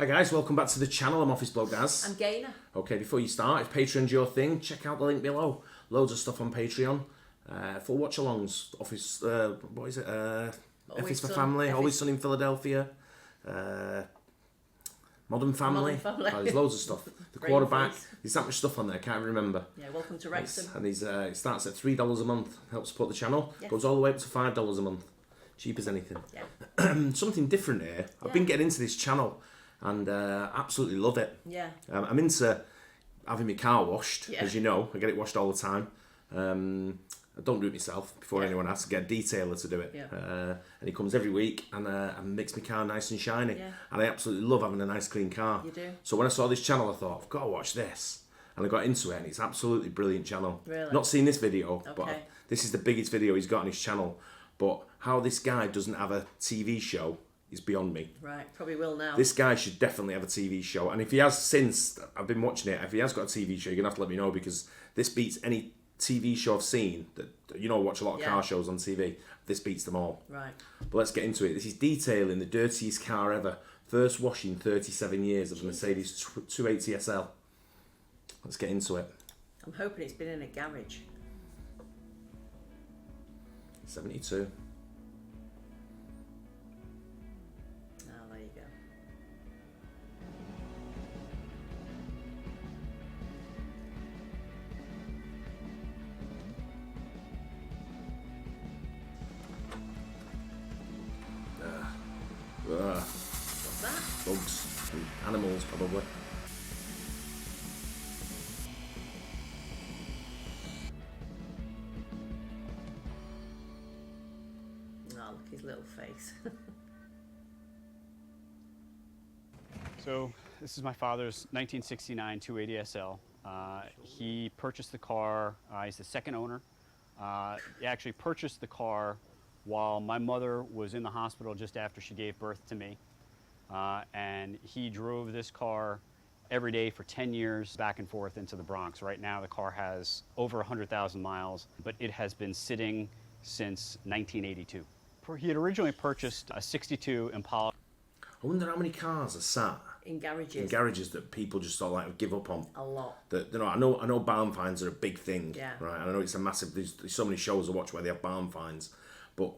Hi guys, welcome back to the channel. I'm Office Bloke Daz. I'm Gaynor. Okay, before you start, if Patreon's your thing, check out the link below. Loads of stuff on Patreon. Full watch-alongs. Office, what is it? Office for Family, Always Sunny in Philadelphia. Modern Family. Oh, there's loads of stuff. The Quarterback. There's that much stuff on there, I can't remember. Yeah, welcome to Wrexham. And it starts at $3 a month. Helps support the channel. Yes. Goes all the way up to $5 a month. Cheap as anything. Yeah. Something different here. I've been getting into this channel and absolutely love it. Yeah. I'm into having my car washed, as you know. I get it washed all the time. I don't do it myself before anyone asks. I get a detailer to do it. Yeah. And he comes every week and makes my car nice and shiny. Yeah. And I absolutely love having a nice clean car. You do. So when I saw this channel, I thought, I've got to watch this. And I got into it, and it's absolutely brilliant channel. Really? Not seen this video, Okay. but this is the biggest video he's got on his channel. But how this guy doesn't have a TV show is beyond me. Right, probably will now. This guy should definitely have a TV show. And if he has since, I've been watching it, if he has got a TV show, you're going to have to let me know, because this beats any TV show I've seen. Watch a lot of car shows on TV. This beats them all. Right. But let's get into it. This is detailing the dirtiest car ever. First wash in 37 years of a Mercedes 280 SL. Let's get into it. I'm hoping it's been in a garage. 72. Oh, there you go. What's that? Bugs and animals, probably. Oh, look, his little face. So this is my father's 1969 280 SL. He purchased the car. He's the second owner. He actually purchased the car while my mother was in the hospital just after she gave birth to me. And he drove this car every day for 10 years back and forth into the Bronx. Right now the car has over 100,000 miles, but it has been sitting since 1982. He had originally purchased a 62 Impala. I wonder how many cars are sat In garages. in garages that people just sort of like give up on. A lot. I know barn finds are a big thing, Yeah. right? And I know it's a massive. There's so many shows I watch where they have barn finds, but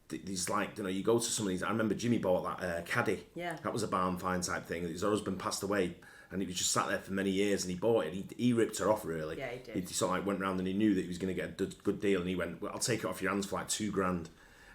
these you go to some of these. I remember Jimmy bought that Caddy. Yeah. That was a barn find type thing. His husband passed away, and he was just sat there for many years, and he bought it. He ripped her off, really. Yeah, he did. He sort of like went round and he knew that he was going to get a good deal, and he went, "Well, I'll take it off your hands for like $2,000."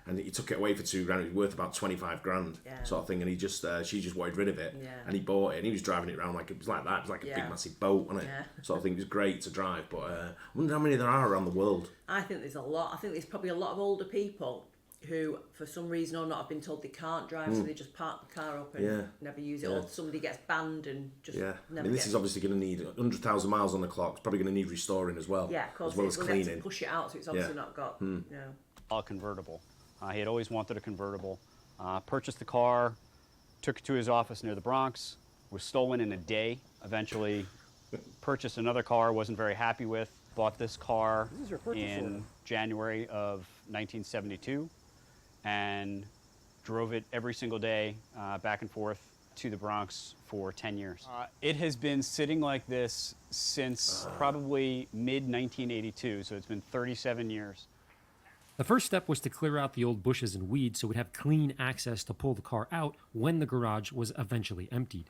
And he took it away for $2,000. It was worth about 25 grand, sort of thing. And she just wanted rid of it, and he bought it. And he was driving it around like it was like that. It was like a big massive boat, wasn't it? Sort of thing. It was great to drive. But I wonder how many there are around the world. I think there's a lot. I think there's probably a lot of older people who, for some reason or not, have been told they can't drive, so they just park the car up and never use it. Or somebody gets banned and just never. This is obviously going to need 100,000 miles on the clock. It's probably going to need restoring as well. Yeah, of course. As well as cleaning. Have to push it out, so it's obviously not got. A convertible. He had always wanted a convertible. Purchased the car, took it to his office near the Bronx, was stolen in a day. Eventually purchased another car, wasn't very happy with. Bought this car in January of 1972 and drove it every single day back and forth to the Bronx for 10 years. It has been sitting like this since probably mid-1982, so it's been 37 years. The first step was to clear out the old bushes and weeds so we'd have clean access to pull the car out when the garage was eventually emptied.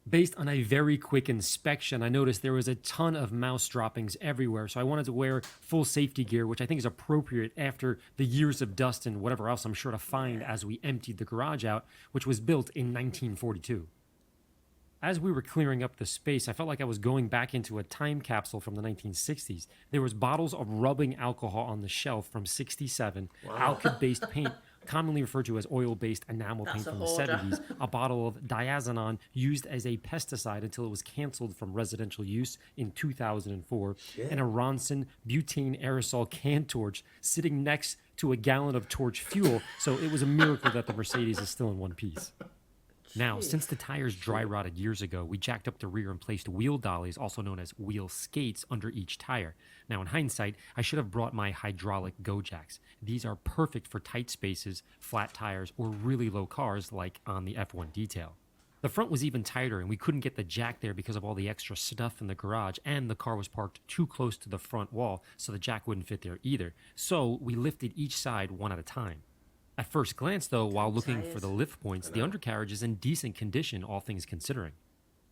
Based on a very quick inspection, I noticed there was a ton of mouse droppings everywhere, so I wanted to wear full safety gear, which I think is appropriate after the years of dust and whatever else I'm sure to find as we emptied the garage out, which was built in 1942. As we were clearing up the space, I felt like I was going back into a time capsule from the 1960s. There was bottles of rubbing alcohol on the shelf from 67, alkyd-based paint, commonly referred to as oil-based enamel paint from the 70s, a bottle of diazinon used as a pesticide until it was canceled from residential use in 2004, and a Ronson butane aerosol can torch sitting next to a gallon of torch fuel, so it was a miracle that the Mercedes is still in one piece. Now, since the tires dry rotted years ago, we jacked up the rear and placed wheel dollies, also known as wheel skates, under each tire. Now, in hindsight, I should have brought my hydraulic go jacks. These are perfect for tight spaces, flat tires, or really low cars like on the F1 detail. The front was even tighter, and we couldn't get the jack there because of all the extra stuff in the garage, and the car was parked too close to the front wall, so the jack wouldn't fit there either. So we lifted each side one at a time. At first glance, though, while looking for the lift points, the undercarriage is in decent condition, all things considering.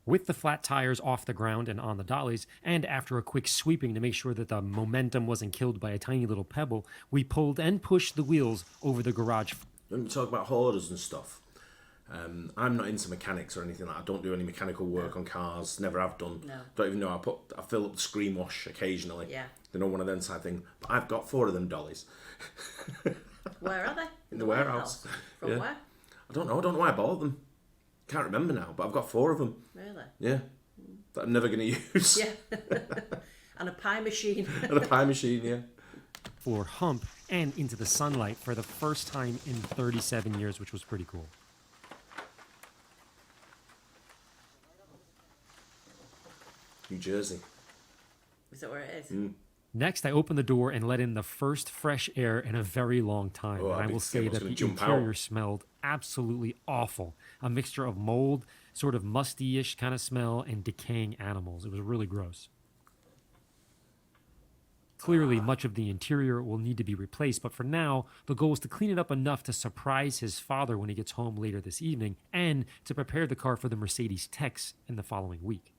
With the flat tires off the ground and on the dollies, and after a quick sweeping to make sure that the momentum wasn't killed by a tiny little pebble, we pulled and pushed the wheels over the garage. When we talk about hoarders and stuff, I'm not into mechanics or anything like that. I don't do any mechanical work on cars, never have done. No. Don't even know, I fill up the screen wash occasionally. Yeah. You know, one of them type thing. But I've got 4 of them dollies. Where are they? In the warehouse. From yeah. where? I don't know why I bought them. Can't remember now, but I've got 4 of them. Really? Yeah. That I'm never going to use. Yeah. And a pie machine. And a pie machine, yeah. Floor hump and into the sunlight for the first time in 37 years, which was pretty cool. New Jersey. Is that where it is? Next, I opened the door and let in the first fresh air in a very long time. Oh, And I will say that the interior smelled absolutely awful. A mixture of mold, sort of musty-ish kind of smell, and decaying animals. It was really gross. Clearly, much of the interior will need to be replaced, but for now, the goal is to clean it up enough to surprise his father when he gets home later this evening, and to prepare the car for the Mercedes techs in the following week.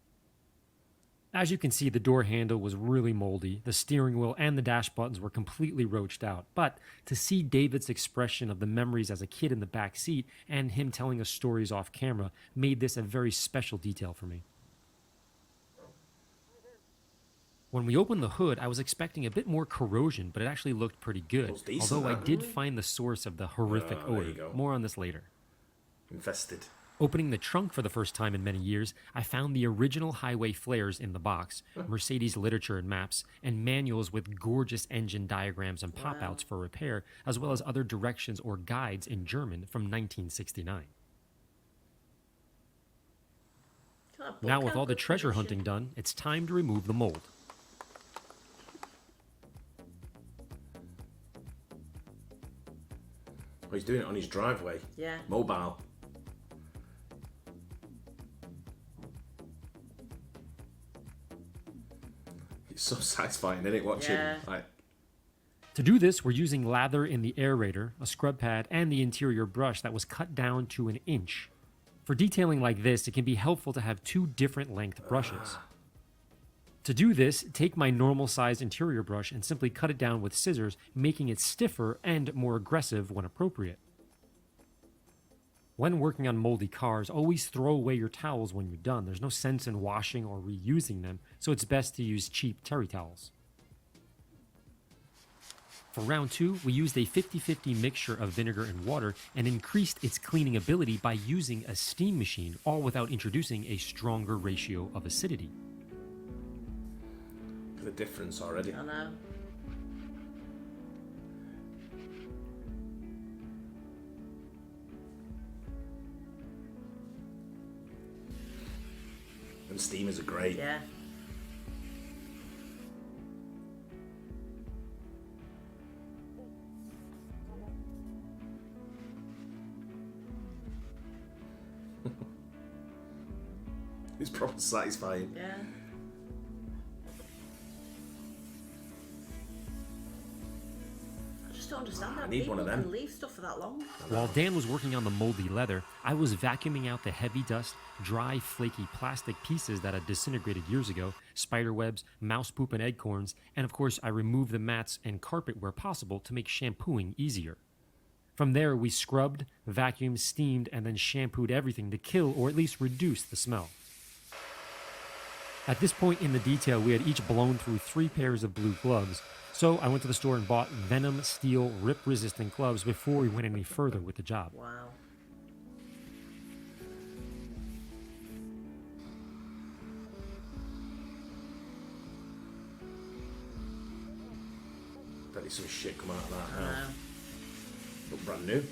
As you can see, the door handle was really moldy, the steering wheel and the dash buttons were completely roached out, but to see David's expression of the memories as a kid in the back seat and him telling us stories off camera made this a very special detail for me. When we opened the hood, I was expecting a bit more corrosion, but it actually looked pretty good, although I did find the source of the horrific odor. More on this later. Infested. Opening the trunk for the first time in many years, I found the original highway flares in the box, Mercedes literature and maps, and manuals with gorgeous engine diagrams and pop-outs for repair, as well as other directions or guides in German from 1969. Now with all the treasure hunting done, it's time to remove the mold. Oh, he's doing it on his driveway. Yeah. Mobile. It's so satisfying, isn't it, watching? Yeah. Like, To do this, we're using lather in the aerator, a scrub pad, and the interior brush that was cut down to 1 inch. For detailing like this, it can be helpful to have 2 different length brushes. To do this, take my normal sized interior brush and simply cut it down with scissors, making it stiffer and more aggressive when appropriate. When working on moldy cars, always throw away your towels when you're done. There's no sense in washing or reusing them, so it's best to use cheap terry towels. For round 2, we used a 50-50 mixture of vinegar and water and increased its cleaning ability by using a steam machine, all without introducing a stronger ratio of acidity. the difference already. I know. And steamers are great. Yeah. It's proper satisfying. Yeah. I just don't understand how I need people one of them. can leave stuff for that long. While Dan was working on the moldy leather, I was vacuuming out the heavy dust, dry, flaky plastic pieces that had disintegrated years ago, spider webs, mouse poop and acorns, and of course I removed the mats and carpet where possible to make shampooing easier. From there, we scrubbed, vacuumed, steamed, and then shampooed everything to kill or at least reduce the smell. At this point in the detail, we had each blown through 3 pairs of blue gloves, so I went to the store and bought Venom Steel rip-resistant gloves before we went any further with the job. Wow. Bet some shit come out of that I house. know. Look brand new.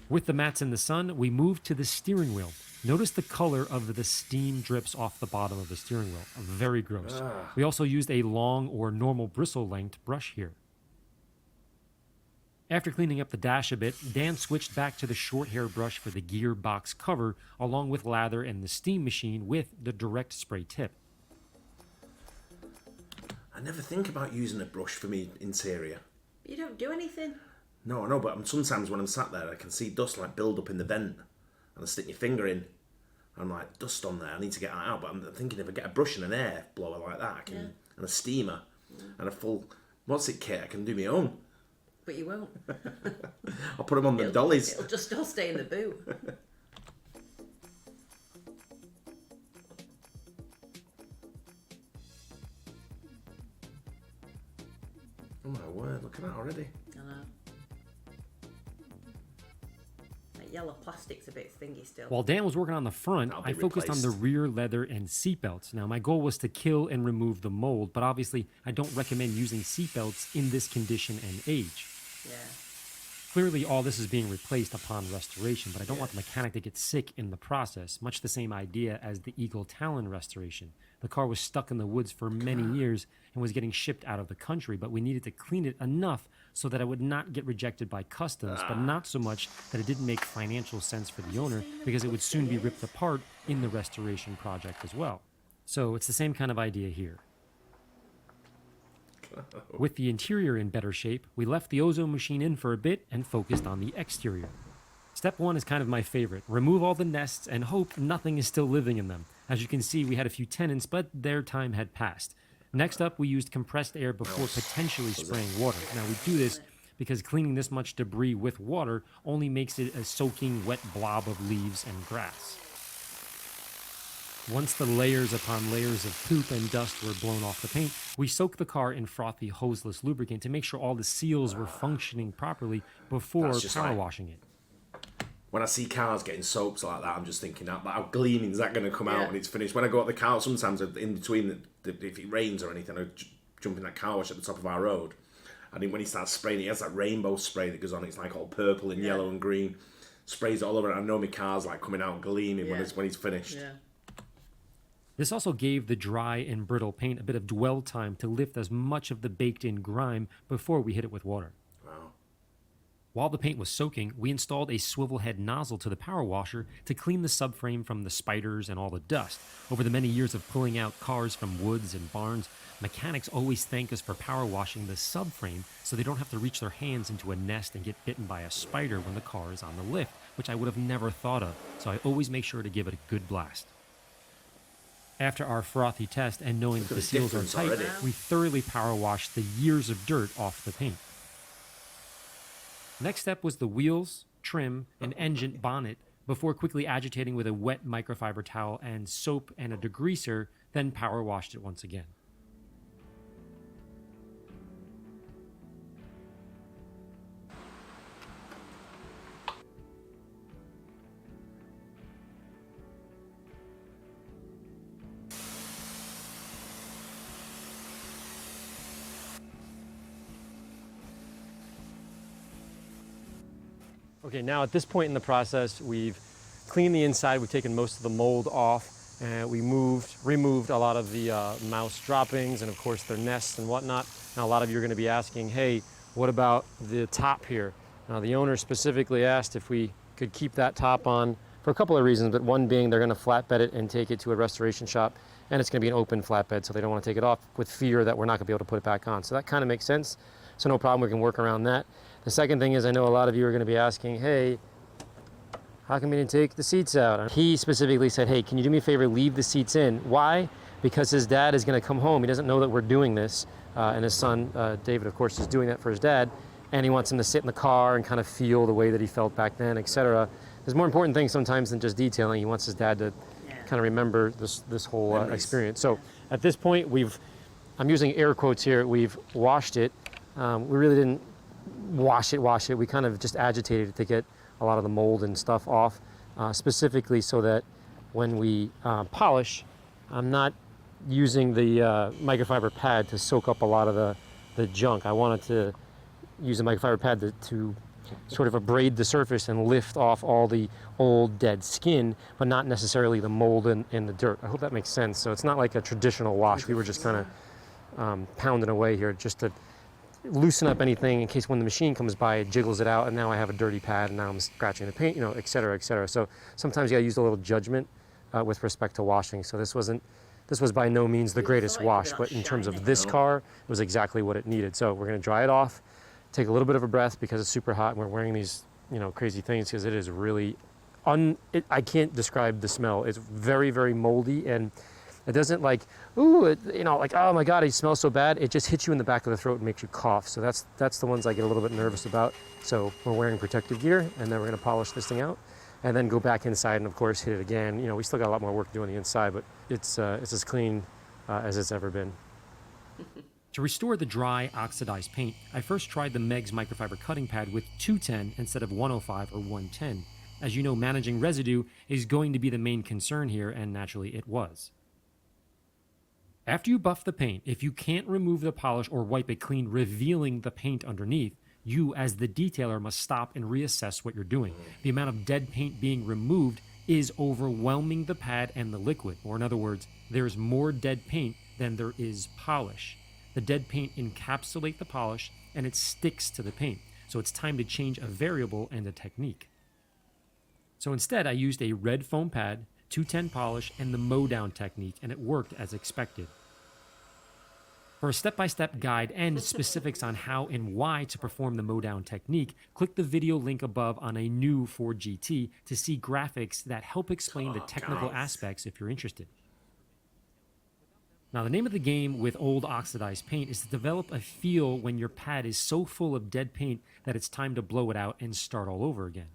With the mats in the sun, we moved to the steering wheel. Notice the color of the steam drips off the bottom of the steering wheel. Very gross. We also used a long or normal bristle length brush here. After cleaning up the dash a bit, Dan switched back to the short hair brush for the gearbox cover, along with lather and the steam machine with the direct spray tip. I never think about using a brush for me interior. You don't do anything. No, I know, but sometimes when I'm sat there, I can see dust like build up in the vent, and I stick your finger in. I'm like, dust on there, I need to get that out. But I'm thinking if I get a brush and an air blower like that, I can, and a steamer, and a full, what's it kit, I can do my own. But you won't. I'll put them on the dollies. It'll just all stay in the boot. Oh my word, look at that already. I know. That yellow plastic's a bit thingy still. While Dan was working on the front, I focused on the rear leather and seatbelts. Now, my goal was to kill and remove the mold, but obviously I don't recommend using seatbelts in this condition and age. Yeah. Clearly, all this is being replaced upon restoration, but I don't want the mechanic to get sick in the process. Much the same idea as the Eagle Talon restoration. The car was stuck in the woods for many years and was getting shipped out of the country, but we needed to clean it enough so that it would not get rejected by customs, but not so much that it didn't make financial sense for the owner because it would soon be ripped apart in the restoration project as well. So it's the same kind of idea here. With the interior in better shape, we left the ozone machine in for a bit and focused on the exterior. Step one is kind of my favorite. Remove all the nests and hope nothing is still living in them. As you can see, we had a few tenants, but their time had passed. Next up, we used compressed air before potentially spraying water. Now, we do this because cleaning this much debris with water only makes it a soaking, wet blob of leaves and grass. Once the layers upon layers of poop and dust were blown off the paint, we soaked the car in frothy hoseless lubricant to make sure all the seals were functioning properly before power washing it. When I see cars getting soaked like that, I'm just thinking, how gleaming is that going to come out when it's finished? When I go at the car, sometimes in between, if it rains or anything, I jump in that car wash at the top of our road. And then when he starts spraying, he has that rainbow spray that goes on. It's like all purple and yellow and green. Sprays it all over. And I know my car's like coming out gleaming when he's finished. Yeah. This also gave the dry and brittle paint a bit of dwell time to lift as much of the baked-in grime before we hit it with water. Wow. While the paint was soaking, we installed a swivel head nozzle to the power washer to clean the subframe from the spiders and all the dust. Over the many years of pulling out cars from woods and barns, mechanics always thank us for power washing the subframe so they don't have to reach their hands into a nest and get bitten by a spider when the car is on the lift, which I would have never thought of, so I always make sure to give it a good blast. After our frothy test and knowing that the seals are tight, we thoroughly power washed the years of dirt off the paint. Next step was the wheels, trim, and engine bonnet before quickly agitating with a wet microfiber towel and soap and a degreaser, then power washed it once again. Okay, now at this point in the process, we've cleaned the inside, we've taken most of the mold off, and we removed a lot of the mouse droppings and of course their nests and whatnot. Now a lot of you are going to be asking, hey, what about the top here? Now the owner specifically asked if we could keep that top on for a couple of reasons, but one being they're going to flatbed it and take it to a restoration shop, and it's going to be an open flatbed, so they don't want to take it off with fear that we're not going to be able to put it back on. So that kind of makes sense, so no problem, we can work around that. The second thing is I know a lot of you are going to be asking, hey, how come you didn't take the seats out? He specifically said, hey, can you do me a favor, leave the seats in. Why? Because his dad is going to come home. He doesn't know that we're doing this. And his son, David, of course, is doing that for his dad. And he wants him to sit in the car and kind of feel the way that he felt back then, etc. There's more important things sometimes than just detailing. He wants his dad to kind of remember this whole experience. So at this point, I'm using air quotes here, we've washed it. We really didn't wash it. We kind of just agitated it to get a lot of the mold and stuff off, specifically so that when we polish, I'm not using the microfiber pad to soak up a lot of the junk. I wanted to use a microfiber pad to sort of abrade the surface and lift off all the old dead skin, but not necessarily the mold and the dirt. I hope that makes sense. So it's not like a traditional wash. We were just kind of pounding away here just to loosen up anything in case when the machine comes by, it jiggles it out, and now I have a dirty pad, and now I'm scratching the paint, you know, et cetera, et cetera. So sometimes you gotta use a little judgment with respect to washing. So this was by no means the greatest wash, but in terms of this car, it was exactly what it needed. So we're gonna dry it off, take a little bit of a breath because it's super hot, and we're wearing these, you know, crazy things because it is really, I can't describe the smell. It's very, very moldy, and it doesn't like, ooh, you know, like, oh my God, it smells so bad. It just hits you in the back of the throat and makes you cough. So that's the ones I get a little bit nervous about. So we're wearing protective gear, and then we're gonna polish this thing out, and then go back inside and of course hit it again. You know, we still got a lot more work to do on the inside, but it's as clean as it's ever been. To restore the dry, oxidized paint, I first tried the Meg's microfiber cutting pad with 210 instead of 105 or 110. As you know, managing residue is going to be the main concern here, and naturally it was. After you buff the paint, if you can't remove the polish or wipe it clean, revealing the paint underneath, you as the detailer must stop and reassess what you're doing. The amount of dead paint being removed is overwhelming the pad and the liquid, or in other words, there's more dead paint than there is polish. The dead paint encapsulates the polish and it sticks to the paint, so it's time to change a variable and a technique. So instead, I used a red foam pad, 210 polish, and the mow down technique, and it worked as expected. For a step-by-step guide and specifics on how and why to perform the mow down technique, click the video link above on a new Ford GT to see graphics that help explain the technical aspects if you're interested. Now, the name of the game with old oxidized paint is to develop a feel when your pad is so full of dead paint that it's time to blow it out and start all over again.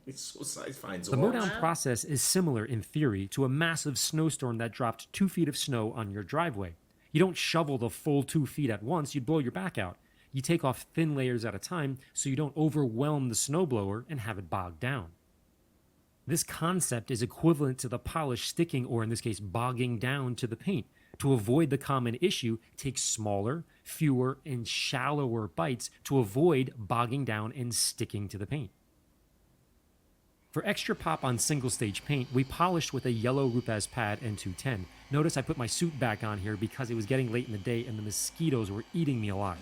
It's so satisfying to The watch. mow down process is similar in theory to a massive snowstorm that dropped 2 feet of snow on your driveway. You don't shovel the full 2 feet at once, you'd blow your back out. You take off thin layers at a time so you don't overwhelm the snowblower and have it bogged down. This concept is equivalent to the polish sticking, or in this case, bogging down to the paint. To avoid the common issue, take smaller, fewer, and shallower bites to avoid bogging down and sticking to the paint. For extra pop on single-stage paint, we polished with a yellow Rupes pad and 210. Notice I put my suit back on here because it was getting late in the day and the mosquitoes were eating me alive.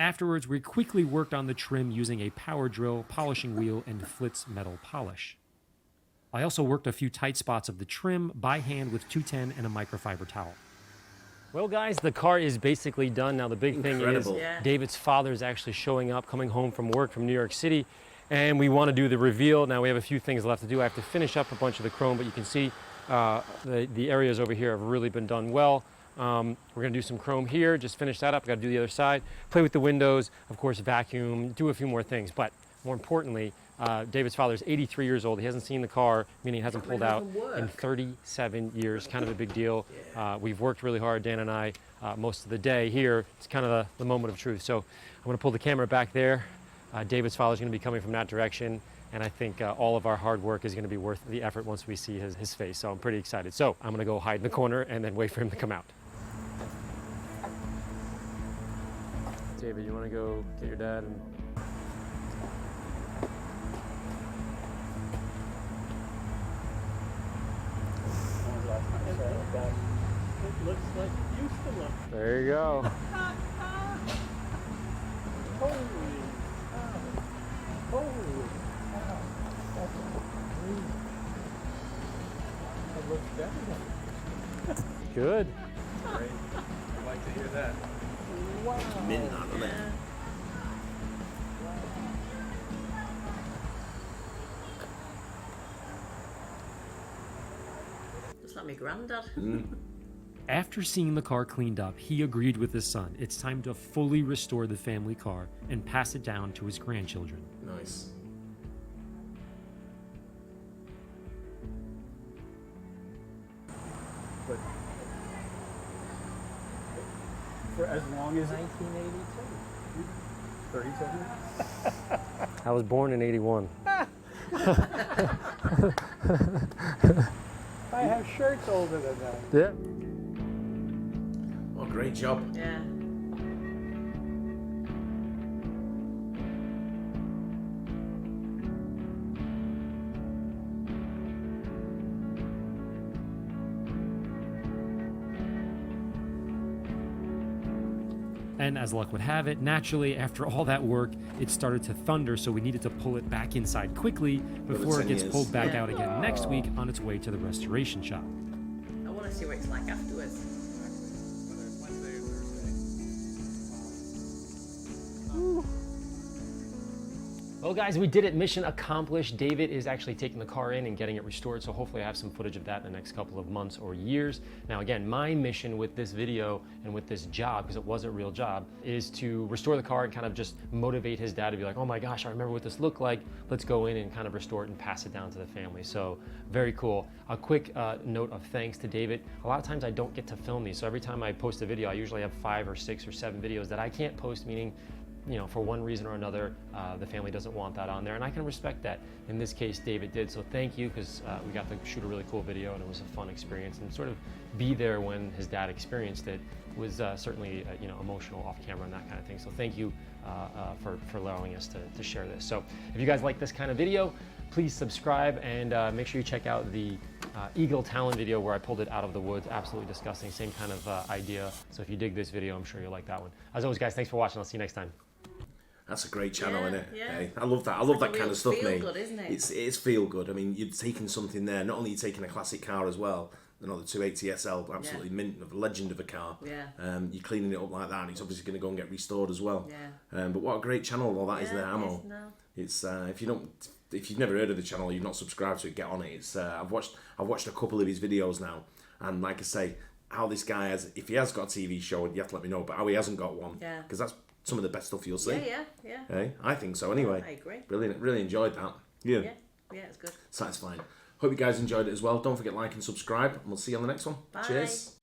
Afterwards, we quickly worked on the trim using a power drill, polishing wheel, and Flitz metal polish. I also worked a few tight spots of the trim by hand with 210 and a microfiber towel. Well, guys, the car is basically done. Now, the big thing is Yeah. David's father is actually showing up, coming home from work from New York City, and we want to do the reveal. Now, we have a few things left to do. I have to finish up a bunch of the chrome, but you can see the areas over here have really been done well. We're going to do some chrome here, just finish that up. Got to do the other side, play with the windows, of course, vacuum, do a few more things. But more importantly, David's father is 83 years old. He hasn't seen the car, meaning he hasn't pulled out in 37 years. Kind of a big deal. We've worked really hard, Dan and I, most of the day here. It's kind of the moment of truth. So I'm going to pull the camera back there. David's father's going to be coming from that direction. And I think all of our hard work is going to be worth the effort once we see his face. So I'm pretty excited. So I'm going to go hide in the corner and then wait for him to come out. David, you want to go get your dad and... It looks like it used to look. There you go. Holy cow. Holy cow. That's amazing. It looks better. Good. Great. I'd like to hear that. Wow. Mint that, isn't it? Just like my granddad. After seeing the car cleaned up, he agreed with his son. It's time to fully restore the family car and pass it down to his grandchildren. Nice. But for as long as 1982. 37? I was born in 81. I have shirts older than that. Yeah. What a great job. Yeah. And as luck would have it, naturally, after all that work, it started to thunder, so we needed to pull it back inside quickly before it gets pulled back out again next week on its way to the restoration shop. I want to see what it's like afterwards. Whether it's Wednesday or Thursday. Well, guys, we did it. Mission accomplished. David is actually taking the car in and getting it restored, so hopefully I have some footage of that in the next couple of months or years. Now, again, my mission with this video and with this job, because it was a real job, is to restore the car and kind of just motivate his dad to be like, oh my gosh, I remember what this looked like. Let's go in and kind of restore it and pass it down to the family. So very cool. A quick note of thanks to David. A lot of times I don't get to film these, so every time I post a video, I usually have 5 or 6 or 7 videos that I can't post, meaning for one reason or another, the family doesn't want that on there, and I can respect that. In this case, David did, so thank you, because we got to shoot a really cool video, and it was a fun experience, and sort of be there when his dad experienced it was certainly emotional off camera and that kind of thing. So thank you for allowing us to share this. So if you guys like this kind of video, please subscribe, and make sure you check out the Eagle Talon video where I pulled it out of the woods. Absolutely disgusting, same kind of idea. So if you dig this video, I'm sure you'll like that one. As always, guys, thanks for watching. I'll see you next time. That's a great channel, isn't it? Yeah. Hey, I love that. I love that kind of stuff, feel mate. good, isn't it? It's feel good. I mean, you're taking something there. Not only are you taking a classic car as well. The 280 SL, absolutely mint, of a legend of a car. Yeah. You're cleaning it up like that, and it's obviously going to go and get restored as well. Yeah. But what a great channel all that is there, Ammo. It's If you've never heard of the channel, you've not subscribed to it, get on it. It's I've watched a couple of his videos now, and like I say, how this guy has, if he has got a TV show, you have to let me know. But how he hasn't got one, because that's some of the best stuff you'll see. Yeah. Hey, I think so anyway. I agree. Brilliant, really enjoyed that. Yeah, it's good. satisfying. Hope you guys enjoyed it as well. Don't forget to like and subscribe, and we'll see you on the next one. Bye. Cheers.